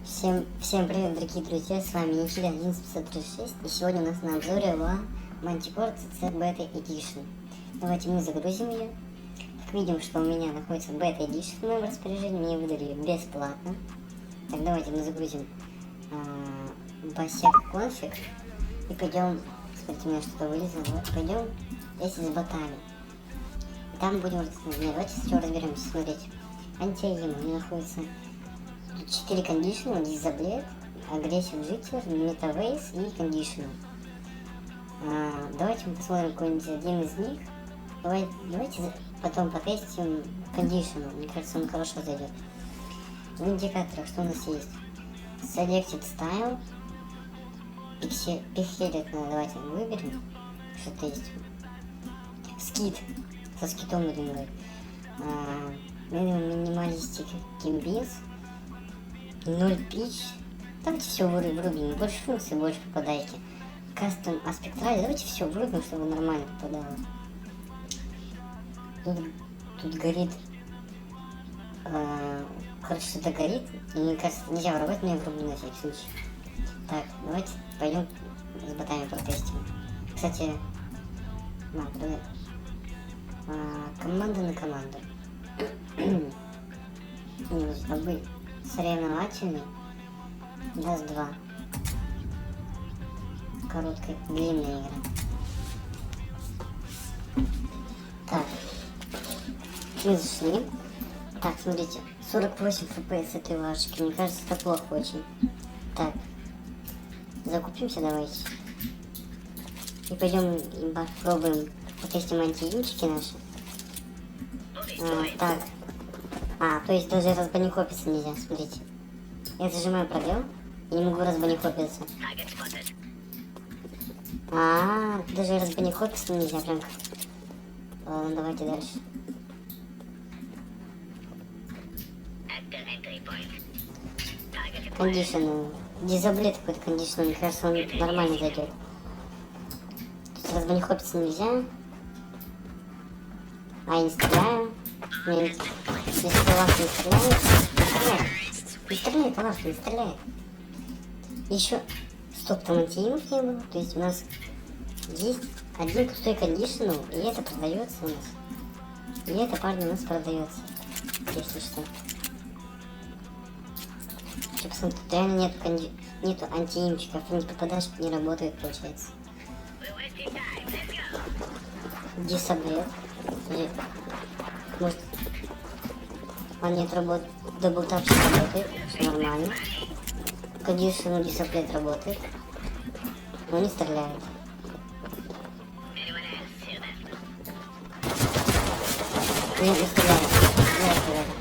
Всем привет, дорогие друзья, с вами Никита 11536, и сегодня у нас на обзоре Manticore CC Beta Edition. Давайте мы загрузим ее. Как видим, что у меня находится Beta Edition в моем распоряжении, мне выдали ее бесплатно. Так, давайте мы загрузим Басек конфиг и пойдем, смотрите, у меня что-то вылезло, пойдем если с ботами. Там будем, давайте сначала разберемся, смотрите. Антиаим, у меня находится 4 кондишнала, Disablet, Aggressive Jitter, Metavase и Conditional. Давайте мы посмотрим какой-нибудь один из них. Давайте потом потестим Conditional, мне кажется, он хорошо зайдет. В индикаторах что у нас есть? Selected Style, Pixelated, давайте выберем, что-то есть. Скит, со скитом будем говорить. Minimalistic Gimbins, 0 pitch. Давайте все вырубим, больше функций, больше попадайте. Custom Aspect Ratio, давайте все вырубим, чтобы нормально попадало. Тут горит, короче, что-то горит, и мне кажется, нельзя воровать, но я врублю на всякий случай. Так, давайте пойдем с ботами протестим. Кстати, команда на команду. Быть соревновательный. Даст 2. Короткая, длинная игра. Так. Мы зашли. Так, смотрите. 48 FPS этой вашки. Мне кажется, это плохо очень. Так. Закупимся давайте. И пойдем и попробуем. Потестим антиимчики наши. Так. То есть даже разбанихопиться нельзя, смотрите. Я зажимаю пробел и не могу разбанихопиться. Даже разбанихопиться нельзя прям. Ладно, давайте дальше. Кондишн. Дизаблет какой-то кондишн, мне кажется, он нормально зайдет. Тут разбанихопиться нельзя. Я не стреляю. Если лавка не стреляет, не стреляет, лавка не стреляет. Еще, стоп, там антиимов не было, то есть у нас есть один пустой кондишнл, и это продается у нас. И это, парни, у нас продается, если что. Собственно, тут реально нету антиимчиков, не попадаешь, не работает, получается. Disablet. Может, нет, работает, даблтапчик работает, все нормально. Конечно, Disablet работает, но не стреляет. Нет, не стреляет.